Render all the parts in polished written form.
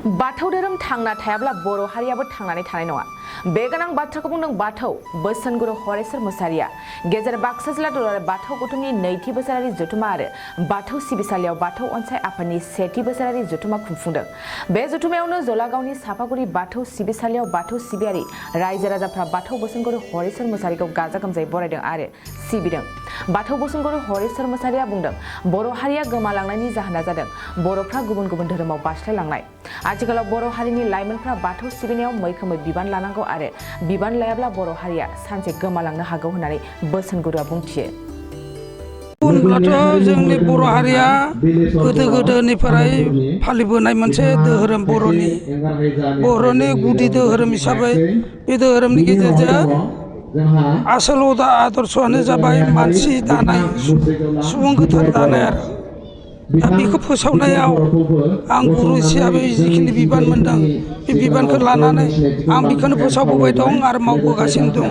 बाथौ धोरोम थांना थायाब्ला बर' हारियाबो थांनानै थानाय नङा। बे गोनां बाथ्राखौ बुंदों बाथौ बोसोनगुरु हरेश्वर मुसाहारिया। गेजेर बाक्सा जिल्ला दुलाराय बाथौ गौथुमनि नैथि बोसोरारि जथुमा आरो बाथौ सिबिसालियाव बाथौ अनसाय आफादनि सेथि बोसोरारि जथुमा खुंफुंदों। बे जथुमायावनो जलागावनि साफागुरि बाथौ सिबिसालियाव बाथौ सिबियारि रायजो राजाफ्रा बाथौ बोसोनगुरु हरेश्वर मुसाहारिखौ गाजा गोमजायै बरायदों आरो सिबिदों। बाथौ बोसोनगुरु हरेश्वर मुसाहारिया बुंदों बर' हारिया गोमालांनायनि जाहोना जादों बर'फ्रा गुबुन गुबुन धोरोमाव बास्लायलांनाय। आथिखालाव बर' हारिनि लाइमोनफ्रा बाथौ सिबिनायाव मैखोमै बिबान लानांगौ आरो बिबान लायाब्ला बर' हारिया सानसे गोमालांनो हागौ होननानै बोसोनगुरुआ बुंथियो। बुंब्लाथ' जोंनि बर' हारिया गोदो गोदायनिफ्राय फालिबोनाय मोनसे धोरोम बर'नि गुदि धोरोम हिसाबै बे धोरोमनि गेजेरजों आसल आदर्शआनो जाबाय मानसि दानाय सुबुं गोथार दानाय आरो दा बेखौ फोसावनायाव आं गुरु हिसाबै जिखिनि बिबान मोनदों बे बिबानखौ लानानै आं बेखौनो फोसावबोबाय दं आरो मावबोगासिनो दं।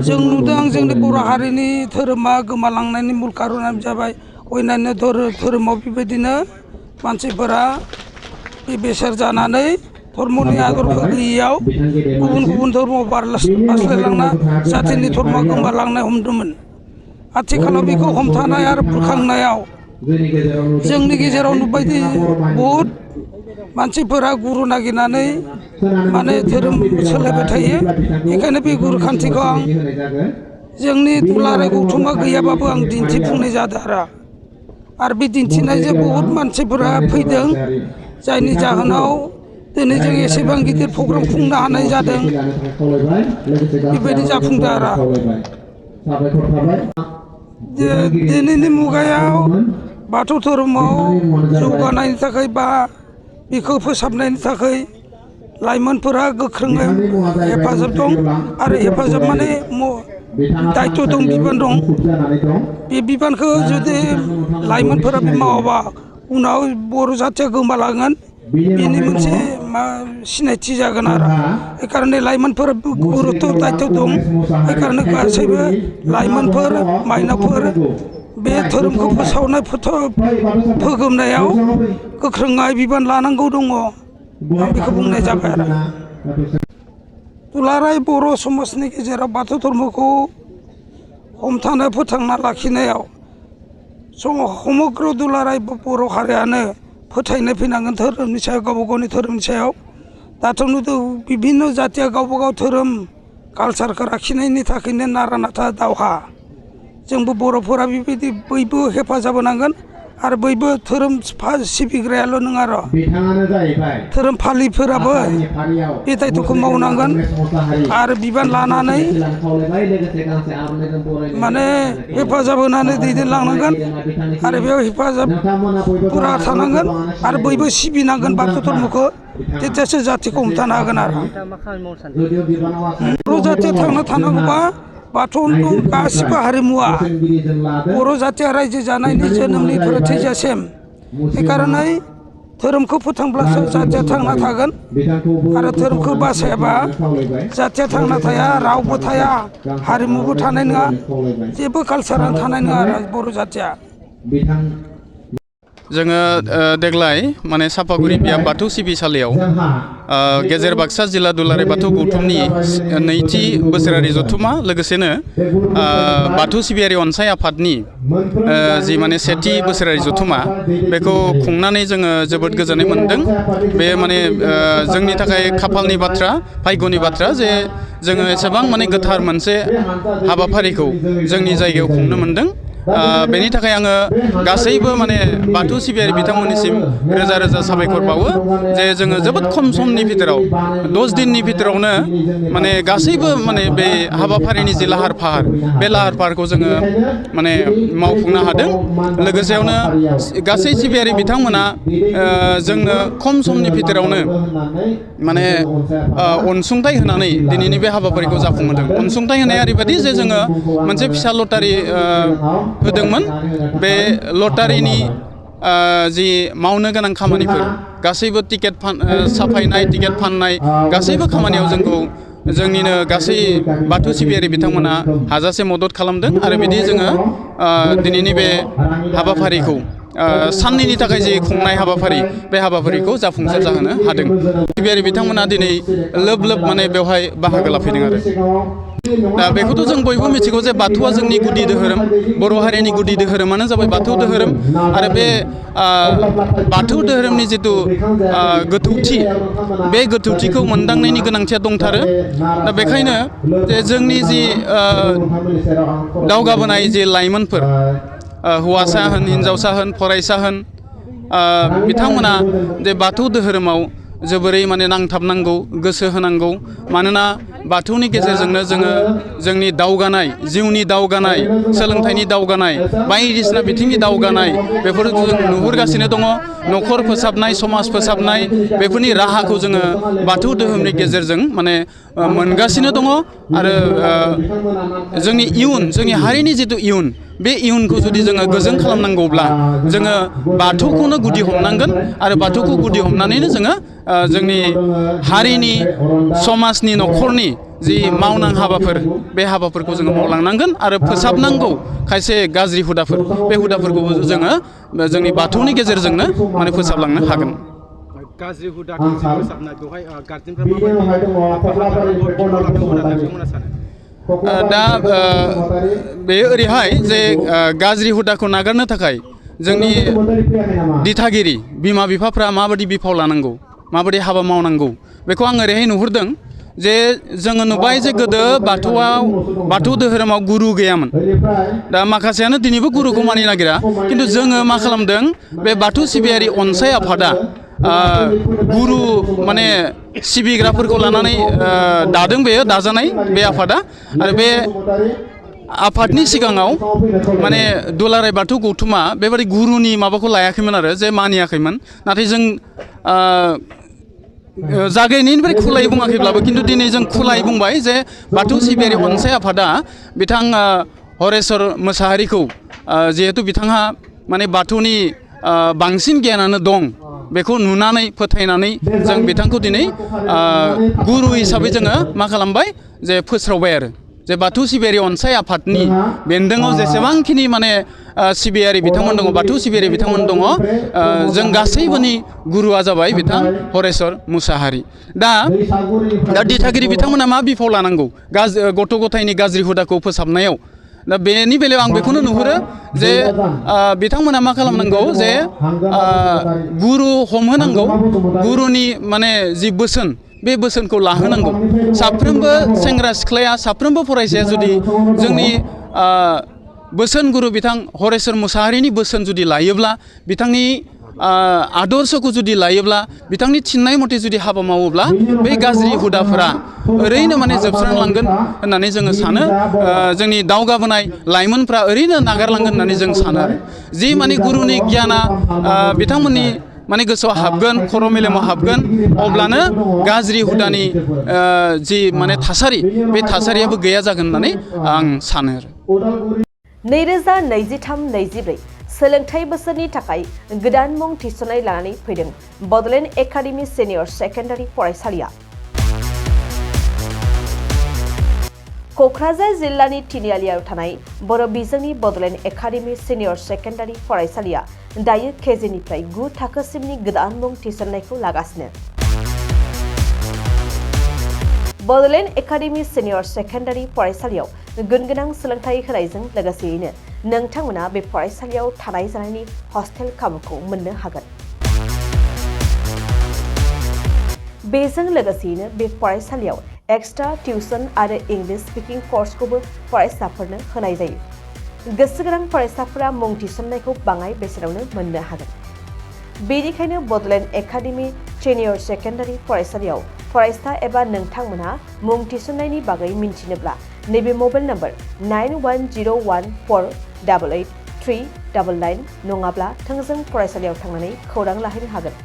जों नुदों जोंनि बर' हारिनि धोरोमा गोमालांनायनि मुल कारनानो जाबाय अन्यान्य धोरोमाव बेबायदिनो मानसिफोरा बेसार जानानै धर्मनि आदरखौ गैयैयाव गुबुन गुबुन धर्मआव बास्लायलांना जाथिनि धर्मआ गोमालांनो हमदोंमोन। आथिखालाव बेखौ हमथानाय आरो बुरखांनायाव जोंनि गेजेराव नुबायदि बहुद मानसिफोरा गुरु नागिरनानै माने धोरोम सोलायबाय थायो। बेखायनो बे गुरु खान्थिखौ आं जोंनि दुलाराय गौथुमा गैयाबाबो आं दिन्थिफुंनाय जादों आरो बे दिन्थिनायजों बहुद मानसिफोरा फैदों, जायनि जाहोनाव दिनै जों एसेबां गिदिर प्रग्राम खुंनो हानाय जादों। बेबायदि जाफुंदों आरो दिनैनि मुगायाव बाथौ धोरोमाव जौगानायनि थाखाय बा बेखौ फोसाबनायनि थाखाय लाइमोनफोरा गोख्रोङै हेफाजाब दं आरो हेफाजाब माने दायथ' दं, बिबान दं। बे बिबानखौ जुदि लाइमोनफोरा मावाबा उनाव बर' जाथिया गोमालांगोन, बेनि मोनसे सिनायथि जागोन आरो बेखारने लाइमोनफोरा गुरुत्व दायथ' दं। बेखारने गासैबो लाइमोनफोर माइनावफोर बे धोरोमखौ फोसावनाय फोगोमनायाव गोख्रोङै बिबान लानांगौ दङ। आं बेखौ बुंनाय जाबाय आरो दुलाराय बर' समाजनि गेजेराव बाथौ धर्मखौ हमथानो फोथांना लाखिनायाव समग्र दुलाराय बर' हारियानो फोथायनाय फैनांगोन धोरोमनि सायाव, गावबा गावनि धोरोमनि सायाव। दाथ' नुदों बिभिन्न जाथिया गावबा गाव धोरोम कालसारखौ लाखिनायनि थाखायनो नारा नाथा दावहा। जोंबो बर'फोरा बेबायदि बयबो हेफाजाब होनांगोन आरो बयबो धोरोम सिबिग्रायाल' नङा आरो धोरोम फालिफोराबो बे दायथ'खौ मावनांगोन आरो बिबान लानानै माने हेफाजाब होनानै दैदेनलांनांगोन आरो बेयाव हेफाजाबफोरा थानांगोन आरो बयबो सिबिनांगोन बाथौ धर्मखौ। जेथियासो जाथिखौ हमथानो हागोन आरो बर' जाथिया थांना थानांगौबा बाथौआवनो दं गासिबो हारिमुवा। बर' जाथिया रायजो जानायनि जोनोमनिफ्राय थैजासिम बेखारनै धोरोमखौ फोथांब्लासो जाथिया थांना थागोन आरो धोरोमखौ बासायाबा जाथिया थांना थाया, रावबो थाया, हारिमुबो थानाय नङा, जेबो कालसारानो थानाय नङा आरो बर' जाथिया। जोङो देग्लाय माने साफागुरि बियाब बाथौ सिबिसालियाव गेजेर बाक्सा जिल्ला दुलाराय बाथौ गौथुमनि नैथि बोसोरारि जथुमा लोगोसेनो बाथौ सिबियारि अनसाय आफादनि जि माने सेथि बोसोरारि जथुमा बेखौ खुंनानै जोङो जोबोद गोजोननाय मोनदों। बे माने जोंनि थाखाय खाफालनि बाथ्रा, भाग्यनि बाथ्रा जे जोङो एसेबां माने गोथार मोनसे हाबाफारिखौ जोंनि जायगायाव खुंनो मोनदों। बेनि थाखाय आङो गासैबो माने बाथौ सिबियारि बिथांमोननिसिम रोजा रोजा साबायखर बावो जे जोङो जोबोद खम समनि भितराव 10 दिननि भितरावनो माने गासैबो माने बे हाबाफारिनि जि लाहार फाहार बे लाहार फाहारखौ जोङो माने मावफुंनो हादों। लोगोसेयावनो गासै सिबियारि बिथांमोना जोंनो खम समनि भितरावनो माने अनसुंथाइ होनानै दिनैनि बे हाबाफारिखौ जाफुंहोदों। अनसुंथाइ होनाया ओरैबायदि जे जोङो मोनसे फिसा लटारि होदोंमोन। बे लटारिनि जि मावनो गोनां खामानिफोर गासैबो टिकेट साफायनाय, टिकेट फाननाय गासैबो खामानियाव जोंखौ जोंनिनो गासै बाथौ सिबियारि बिथांमोना हाजासे मदद खालामदों आरो बिदि जोङो दिनैनि बे हाबाफारिखौ साननैनि थाखाय जि खुंनाय हाबाफारि बे हाबाफारिखौ जाफुंसार जाहोनो हादों सिबियारि बिथांमोना दिनै लोब लोब माने बेवहाय बाहागो लाफैदों आरो दा बेखौथ' जों बयबो मिथिगौ जे बाथौआ जोंनि गुदि धोरोम बर' हारिनि गुदि धोरोमानो जाबाय बाथौ धोरोम आरो बे बाथौ धोरोमनि जिथु गोथौथि बे गोथौथिखौ मोनदांनायनि गोनांथिया दंथारो दा बेखायनो जे जोंनि जि दावगाबोनाय जे लाइमोनफोर हौवासा होन हिन्जावसा होन फरायसा होन बिथांमोना जे बाथौ धोरोमाव जोबोरै माने नांथाबनांगौ गोसो होनांगौ मानोना बाथौनि गेजेरजोंनो जोङो जोंनि दावगानाय जिउनि दावगानाय सोलोंथाइनि दावगानाय बायदिसिना बिथिंनि दावगानाय बेफोरखौ जों नुहुरगासिनो दङ न'खर फोसाबनाय समाज फोसाबनाय बेफोरनि राहाखौ जोङो बाथौ धोरोमनि गेजेरजों माने मोनगासिनो दङ आरो जोंनि इयुन जोंनि हारिनि जिथु इयुन बे इयुनखौ जुदि जोङो गोजों खालामनांगौब्ला जोङो बाथौखौनो गुदि हमनांगोन आरो बाथौखौ गुदि हमनानैनो जोङो जोंनि हारिनि समाजनि न'खरनि जि मावनां हाबाफोर बे हाबाफोरखौ जोङो मावलांनांगोन आरो फोसाबनांगौ खायसे गाज्रि हुदाफोर बे हुदाफोरखौबो जोङो जोंनि बाथौनि गेजेरजोंनो माने फोसाबलांनो हागोन गाज्रि हुदाखौ फोसाबनाय बेवहाय गार्जेनफ्रा दा बेयो ओरैहाय जे गाज्रि हुदाखौ नागारनो थाखाय जोंनि दिथागिरि बिमा बिफाफ्रा माबायदि बिफाव लानांगौ माबायदि हाबा मावनांगौ बेखौ आं ओरैहाय नुहुरदों जे जोङो नुबाय जे गोदो बाथौ धोरोमाव गुरु गैयामोन दा माखासेयानो दिनैबो गुरुखौ मानिनो नागिरा खिन्थु जोङो मा खालामदों बे बाथौ सिबियारि अनसाय आफादा गुरु माने सिबिग्राफोरखौ लानानै दादों बेयो दाजानाय बे आफादा आरो बे आफादनि सिगाङाव माने दुलाराय बाथौ गौथुमा बेबादि गुरुनि माबाखौ लायाखैमोन आरो जे मानियाखैमोन नाथाय जों जागायनायनिफ्राय खुलायै बुङाखैब्लाबो खिन्थु दिनै जों खुलायै बुंबाय जे बाथौ सिबियारि अनसाय आफादा बिथां हरेस्वर मोसाहारिखौ जिहेतु बिथांहा माने बाथौनि बांसिन गियानानो दं बेखौ नुनानै फोथायनानै जों बिथांखौ दिनै गुरु हिसाबै जोङो मा खालामबाय जे फोस्रावबाय आरो जे बाथौ सिबियारि अनसाय आफादनि बेन्दोङाव जेसेबांखिनि माने सिबियारि बिथांमोन दङ बाथौ सिबियारि बिथांमोन दङ जों गासैबोनि गुरुआ जाबाय बिथां हरेस्वर मुसाहारि दा दिथागिरि बिथांमोना मा बिफाव लानांगौ गथ' गथायनि गाज्रि हुदाखौ फोसाबनायाव दा बेनि बेलायाव आं बेखौनो नुहुरो जे बिथांमोना मा खालामनांगौ जे गुरु हमहोनांगौ गुरुनि माने जि बोसोन बे बोसोनखौ लाहोनांगौ साफ्रोमबो सेंग्रा सिख्लाया साफ्रोमबो फरायसाया जुदि जोंनि बोसोनगुरु बिथां हरेस्वर मुसाहारिनि बोसोन जुदि लायोब्ला बिथांनि आदर्शखौ जुदि लायोब्ला बिथांनि थिननाय मथे जुदि हाबा मावोब्ला बे गाज्रि हुदाफोरा ओरैनो माने जोबस्रांलांगोन होननानै जोङो सानो जोंनि दावगाबोनाय लाइमोनफ्रा ओरैनो नागारलांगोन होननानै जों सानो आरो जि माने गुरुनि गियाना बिथांमोननि माने गोसोआव हाबगोन खर' मेलेमाव हाबगोन अब्लानो गाज्रि हुदानि जि माने थासारि बे थासारियाबो गैया जागोन होननानै आं सानो आरो 2023-24 सोलोंथाइ बोसोरनि थाखाय गोदान मुं थिसननाय लानानै फैदों बड'लेण्ड एकाडेमि सिनियर सेकेन्डारि फरायसालिया क'क्राझार जिल्लानि तिनिआलियाव थानाय बर' बिजोंनि बड'लेण्ड एकाडेमि सिनियर सेकेन्डारि फरायसालिया दायो केजिनिफ्राय 9 थाखोसिमनि गोदान मुं थिसननायखौ लागासिनो बड'लेण्ड एकाडेमि सिनियर सेकेन्डारि फरायसालियाव गुनगोनां सोलोंथाइ होनायजों लोगोसेयैनो नोंथांमोना बे फरायसालियाव थानाय जानायनि हस्टेल खाबुखौ मोननो हागोन बेजों लोगोसेयैनो बे फरायसालियाव एक्सट्रा टिउसन आरो इंलिश स्पिकिं कर्सखौबो फरायसाफोरनो होनाय जायो गोसो गोनां फरायसाफोरा मुं थिसननायखौ बाङाय बेसेनावनो मोननो हागोन बेनिखायनो बड'लेण्ड एकाडेमि सिनियर सेकेन्डारि फरायसालियाव फरायसा एबा नोंथांमोनहा मुं थिसननायनि बागै मिन्थिनोब्ला नैबे मबाइल नम्बर 9101488399 नङाब्ला थोंजों फरायसालियाव थांनानै खौरां लाहैनो हागोन